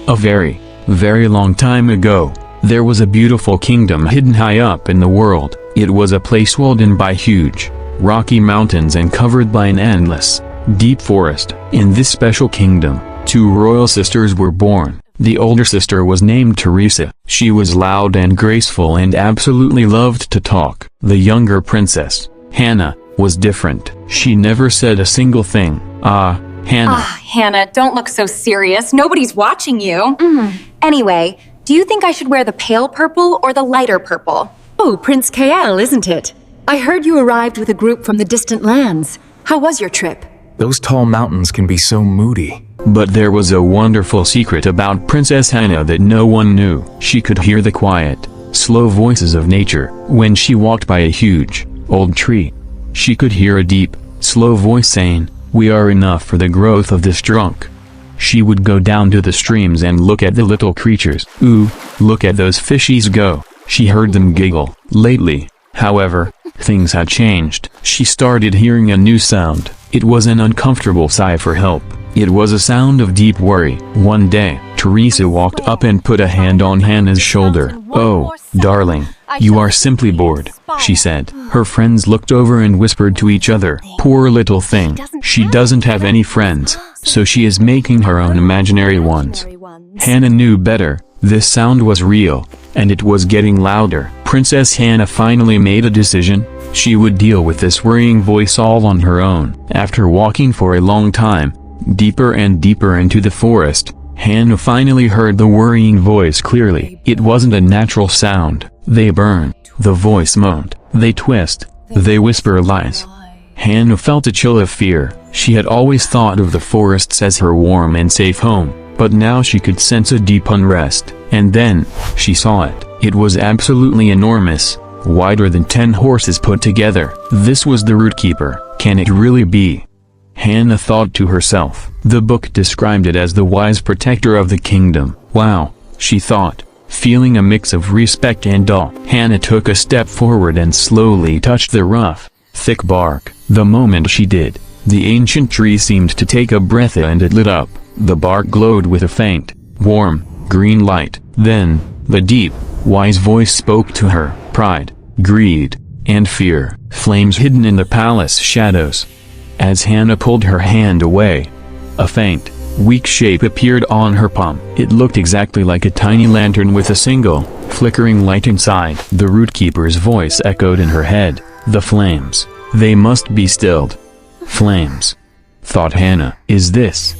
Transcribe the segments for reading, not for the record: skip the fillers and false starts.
A very, very long time ago, there was a beautiful kingdom hidden high up in the world. It was a place walled in by huge, rocky mountains and covered by an endless, deep forest. In this special kingdom, two royal sisters were born. The older sister was named Teresa. She was loud and graceful and absolutely loved to talk. The younger princess, Hannah, was different. She never said a single thing. Hannah. Hannah, don't look so serious. Nobody's watching you. Anyway, do you think I should wear the pale purple or the lighter purple? Oh, Prince KL, isn't it? I heard you arrived with a group from the distant lands. How was your trip? Those tall mountains can be so moody. But there was a wonderful secret about Princess Hannah that no one knew. She could hear the quiet, slow voices of nature. When she walked by a huge, old tree, she could hear a deep, slow voice saying, "We are enough for the growth of this trunk." She would go down to the streams and look at the little creatures. "Ooh, look at those fishies go." She heard them giggle. Lately, however, things had changed. She started hearing a new sound. It was an uncomfortable sigh for help. It was a sound of deep worry. One day, Teresa walked up and put a hand on Hannah's shoulder. "Oh, darling, you are simply bored," she said. Her friends looked over and whispered to each other. "Poor little thing, she doesn't have any friends, so she is making her own imaginary ones." Hannah knew better. This sound was real, and it was getting louder. Princess Hannah finally made a decision. She would deal with this worrying voice all on her own. After walking for a long time, deeper and deeper into the forest, Hannah finally heard the worrying voice clearly. It wasn't a natural sound. "They burn," the voice moaned. "They twist. They whisper lies." Hannah felt a chill of fear. She had always thought of the forests as her warm and safe home, but now she could sense a deep unrest. And then, she saw it. It was absolutely enormous, wider than 10 horses put together. This was the Root Keeper. Can it really be? Hannah thought to herself. The book described it as the wise protector of the kingdom. Wow, she thought, feeling a mix of respect and awe. Hannah took a step forward and slowly touched the rough, thick bark. The moment she did, the ancient tree seemed to take a breath and it lit up. The bark glowed with a faint, warm, green light. Then, the deep, wise voice spoke to her. Pride, greed, and fear. Flames hidden in the palace shadows. As Hannah pulled her hand away, a faint, weak shape appeared on her palm. It looked exactly like a tiny lantern with a single, flickering light inside. The Root Keeper's voice echoed in her head. "The flames. They must be stilled." Flames, thought Hannah. Is this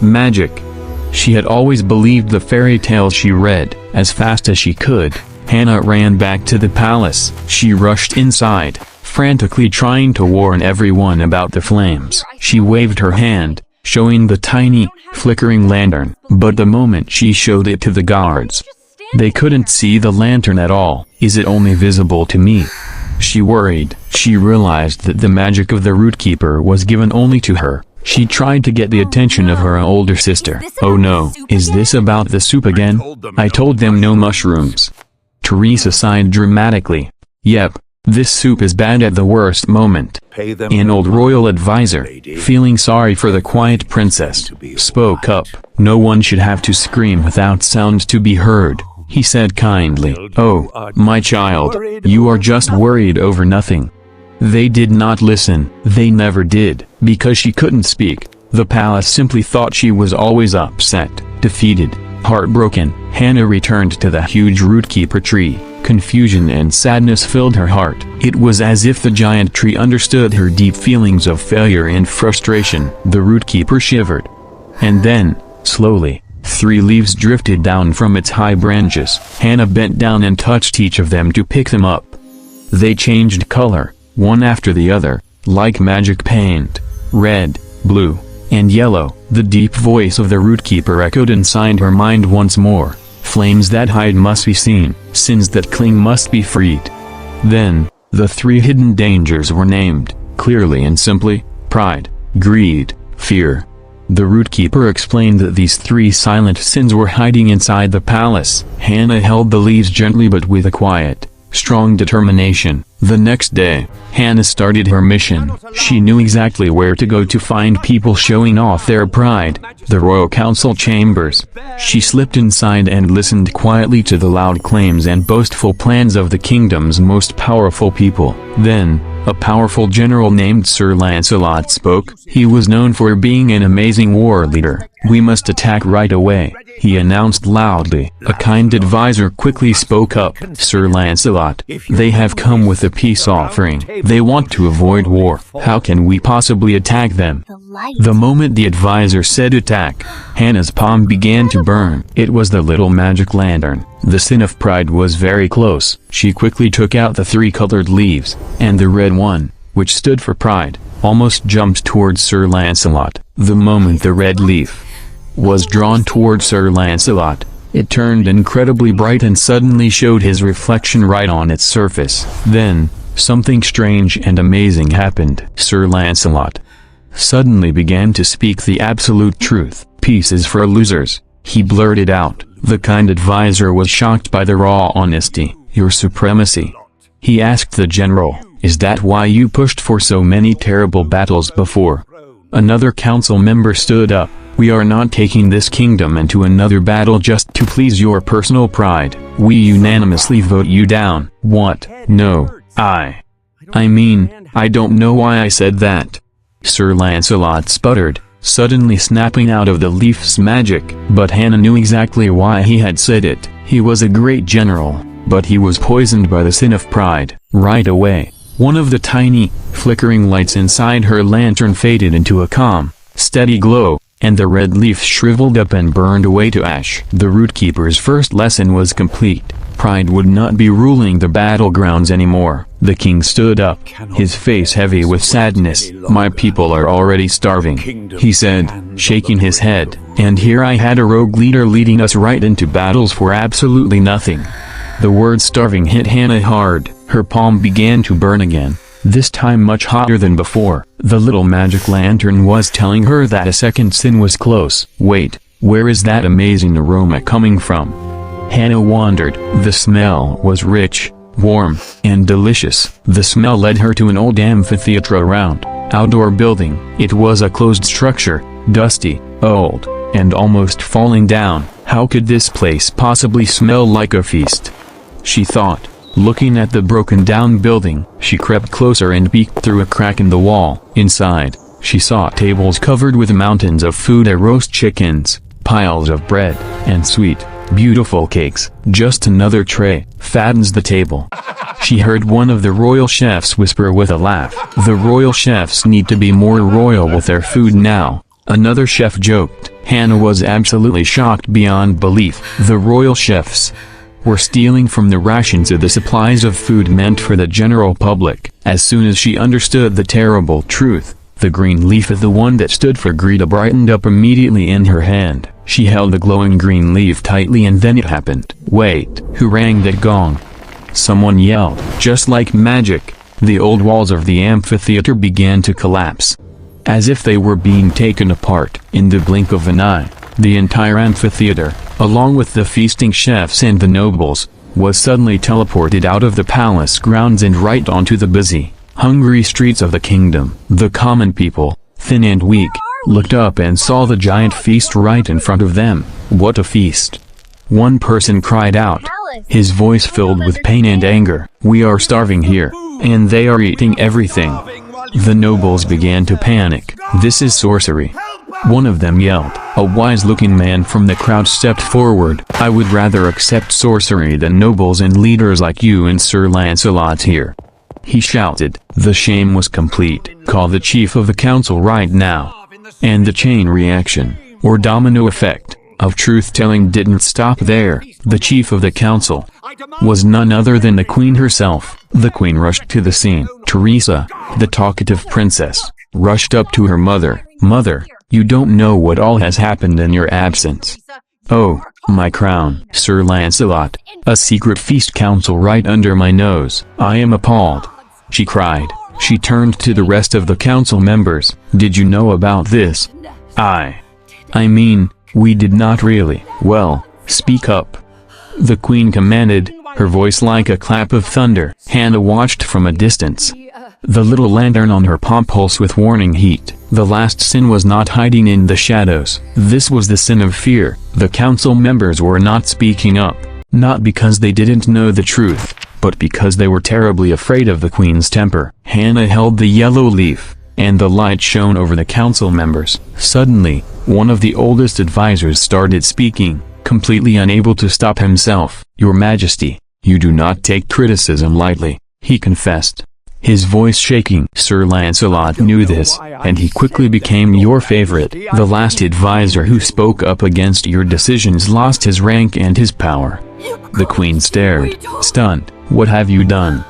magic? She had always believed the fairy tales she read. As fast as she could, Hannah ran back to the palace. She rushed inside, frantically trying to warn everyone about the flames. She waved her hand, showing the tiny, flickering lantern. But the moment she showed it to the guards, they couldn't see the lantern at all. "Is it only visible to me?" she worried. She realized that the magic of the Root Keeper was given only to her. She tried to get the attention of her older sister. "Oh no, is this about the soup again? I told them no mushrooms." Teresa sighed dramatically. "Yep, this soup is bad at the worst moment." An old royal advisor, feeling sorry for the quiet princess, spoke up. "No one should have to scream without sound to be heard," he said kindly. "Oh, my child, you are just worried over nothing." They did not listen. They never did. Because she couldn't speak, the palace simply thought she was always upset, defeated, heartbroken. Hannah returned to the huge Root Keeper tree. Confusion and sadness filled her heart. It was as if the giant tree understood her deep feelings of failure and frustration. The Root Keeper shivered. And then, slowly, 3 leaves drifted down from its high branches. Hannah bent down and touched each of them to pick them up. They changed color, one after the other, like magic paint. Red, blue, and yellow. The deep voice of the Root Keeper echoed inside her mind once more. Flames that hide must be seen, sins that cling must be freed. Then, the 3 hidden dangers were named, clearly and simply: pride, greed, fear. The Root Keeper explained that these 3 silent sins were hiding inside the palace. Hannah held the leaves gently but with a quiet, strong determination. The next day, Hannah started her mission. She knew exactly where to go to find people showing off their pride, the royal council chambers. She slipped inside and listened quietly to the loud claims and boastful plans of the kingdom's most powerful people. Then, a powerful general named Sir Lancelot spoke. He was known for being an amazing war leader. "We must attack right away," he announced loudly. A kind advisor quickly spoke up. "Sir Lancelot, they have come with a peace offering. They want to avoid war. How can we possibly attack them?" The moment the advisor said attack, Hannah's palm began to burn. It was the little magic lantern. The sin of pride was very close. She quickly took out the 3 colored leaves, and the red one, which stood for pride, almost jumped towards Sir Lancelot. The moment the red leaf was drawn toward Sir Lancelot, it turned incredibly bright and suddenly showed his reflection right on its surface. Then, something strange and amazing happened. Sir Lancelot suddenly began to speak the absolute truth. "Peace is for losers," he blurted out. The kind advisor was shocked by the raw honesty. "Your supremacy," he asked the general, "is that why you pushed for so many terrible battles before?" Another council member stood up. "We are not taking this kingdom into another battle just to please your personal pride. We unanimously vote you down." "What? No, I mean, I don't know why I said that," Sir Lancelot sputtered, suddenly snapping out of the leaf's magic. But Hannah knew exactly why he had said it. He was a great general, but he was poisoned by the sin of pride. Right away, one of the tiny, flickering lights inside her lantern faded into a calm, steady glow, and the red leaf shriveled up and burned away to ash. The Rootkeeper's first lesson was complete. Pride would not be ruling the battlegrounds anymore. The king stood up, his face heavy with sadness. "My people are already starving," he said, shaking his head. "And here I had a rogue leader leading us right into battles for absolutely nothing." The word starving hit Hannah hard. Her palm began to burn again, this time much hotter than before. The little magic lantern was telling her that a second sin was close. Wait, where is that amazing aroma coming from? Hannah wondered. The smell was rich, warm, and delicious. The smell led her to an old amphitheater round, outdoor building. It was a closed structure, dusty, old, and almost falling down. How could this place possibly smell like a feast? She thought, looking at the broken-down building. She crept closer and peeked through a crack in the wall. Inside, she saw tables covered with mountains of food: roast chickens, piles of bread, and sweet, beautiful cakes. "Just another tray fattens the table," she heard one of the royal chefs whisper with a laugh. "The royal chefs need to be more royal with their food now," another chef joked. Hannah was absolutely shocked beyond belief. The royal chefs were stealing from the rations of the supplies of food meant for the general public. As soon as she understood the terrible truth, the green leaf of the one that stood for greed brightened up immediately in her hand. She held the glowing green leaf tightly, and then it happened. "Wait, who rang that gong?" someone yelled. Just like magic, the old walls of the amphitheater began to collapse, as if they were being taken apart. In the blink of an eye, the entire amphitheater, along with the feasting chefs and the nobles, was suddenly teleported out of the palace grounds and right onto the busy, hungry streets of the kingdom. The common people, thin and weak, looked up and saw the giant feast right in front of them. "What a feast!" one person cried out, his voice filled with pain and anger. "We are starving here, and they are eating everything." The nobles began to panic. "This is sorcery," one of them yelled. A wise-looking man from the crowd stepped forward. "I would rather accept sorcery than nobles and leaders like you and Sir Lancelot here," he shouted. The shame was complete. "Call the chief of the council right now." And the chain reaction, or domino effect, of truth-telling didn't stop there. The chief of the council was none other than the queen herself. The queen rushed to the scene. Teresa, the talkative princess, rushed up to her mother. "Mother, you don't know what all has happened in your absence." "Oh, my crown, Sir Lancelot, a secret feast council right under my nose. I am appalled," she cried. She turned to the rest of the council members. "Did you know about this?" I mean, we did not really." "Well, speak up," the queen commanded. her voice like a clap of thunder. Hannah watched from a distance, the little lantern on her palm pulse with warning heat. The last sin was not hiding in the shadows. This was the sin of fear. The council members were not speaking up, not because they didn't know the truth, but because they were terribly afraid of the queen's temper. Hannah held the yellow leaf, and the light shone over the council members. Suddenly, one of the oldest advisors started speaking, completely unable to stop himself. "Your Majesty, you do not take criticism lightly," he confessed, his voice shaking. Sir Lancelot knew this, and he quickly became your favorite. The last advisor who spoke up against your decisions lost his rank and his power. The queen stared, stunned. "What have you done?"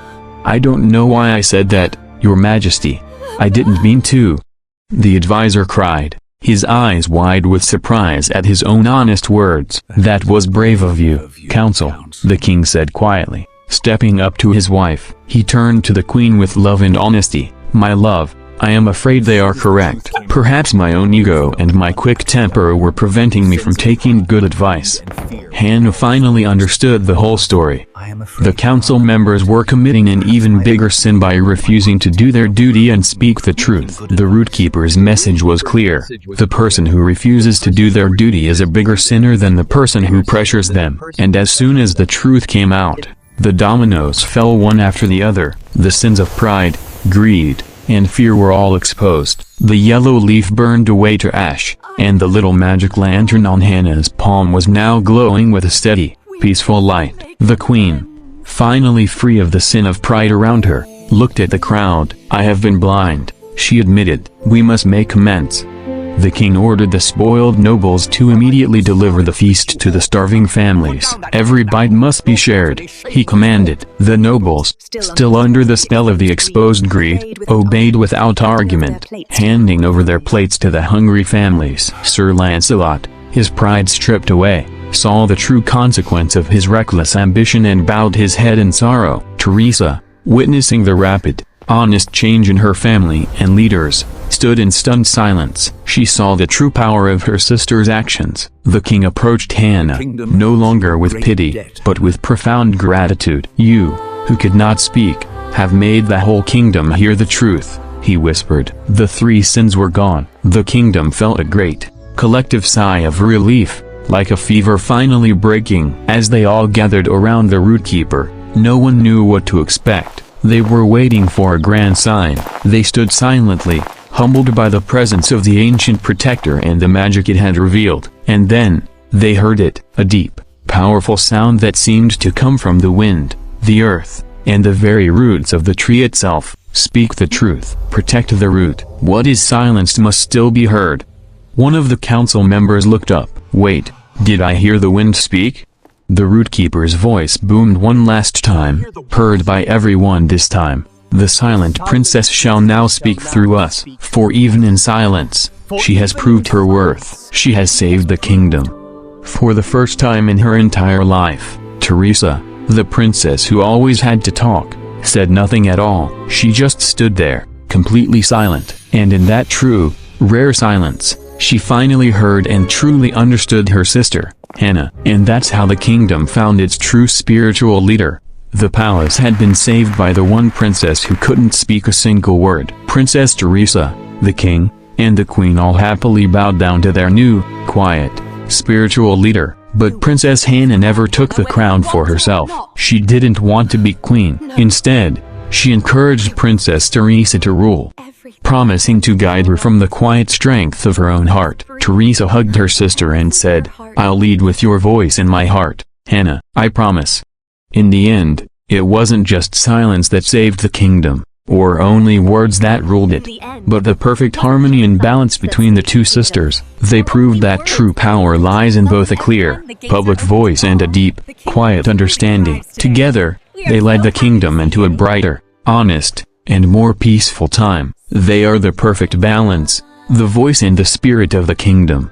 "I don't know why I said that, Your Majesty. I didn't mean to," the advisor cried, his eyes wide with surprise at his own honest words. "That was brave of you, Council," the king said quietly. Stepping up to his wife, he turned to the queen with love and honesty. "My love, I am afraid they are correct. Perhaps my own ego and my quick temper were preventing me from taking good advice." Hannah finally understood the whole story. The council members were committing an even bigger sin by refusing to do their duty and speak the truth. The root keeper's message was clear. The person who refuses to do their duty is a bigger sinner than the person who pressures them. And as soon as the truth came out, the dominoes fell one after the other. The sins of pride, greed, and fear were all exposed. The yellow leaf burned away to ash, and the little magic lantern on Hannah's palm was now glowing with a steady, peaceful light. The queen, finally free of the sin of pride around her, looked at the crowd. "I have been blind," she admitted. "We must make amends." The king ordered the spoiled nobles to immediately deliver the feast to the starving families. "Every bite must be shared," he commanded. The nobles, still under the spell of the exposed greed, obeyed without argument, handing over their plates to the hungry families. Sir Lancelot, his pride stripped away, saw the true consequence of his reckless ambition and bowed his head in sorrow. Teresa, witnessing the rapid, honest change in her family and leaders, stood in stunned silence. She saw the true power of her sister's actions. The king approached Hannah, no longer with pity, but with profound gratitude. "You, who could not speak, have made the whole kingdom hear the truth," he whispered. The three sins were gone. The kingdom felt a great, collective sigh of relief, like a fever finally breaking. As they all gathered around the root keeper, no one knew what to expect. They were waiting for a grand sign. They stood silently, humbled by the presence of the ancient protector and the magic it had revealed. And then, they heard it, a deep, powerful sound that seemed to come from the wind, the earth, and the very roots of the tree itself. "Speak the truth. Protect the root. What is silenced must still be heard." One of the council members looked up. "Wait, did I hear the wind speak?" The root keeper's voice boomed one last time, heard by everyone this time. "The silent princess shall now speak through us, for even in silence, she has proved her worth. She has saved the kingdom." For the first time in her entire life, Teresa, the princess who always had to talk, said nothing at all. She just stood there, completely silent. And in that true, rare silence, she finally heard and truly understood her sister, Hannah. And that's how the kingdom found its true spiritual leader. The palace had been saved by the one princess who couldn't speak a single word. Princess Teresa, the king, and the queen all happily bowed down to their new, quiet, spiritual leader. But Princess Hannah never took the crown for herself. She didn't want to be queen. Instead, she encouraged Princess Teresa to rule, promising to guide her from the quiet strength of her own heart. Teresa hugged her sister and said, "I'll lead with your voice in my heart, Hannah, I promise." In the end, it wasn't just silence that saved the kingdom, or only words that ruled it, but the perfect harmony and balance between the two sisters. They proved that true power lies in both a clear, public voice and a deep, quiet understanding. Together, they led the kingdom into a brighter, honest, and more peaceful time. They are the perfect balance, the voice and the spirit of the kingdom.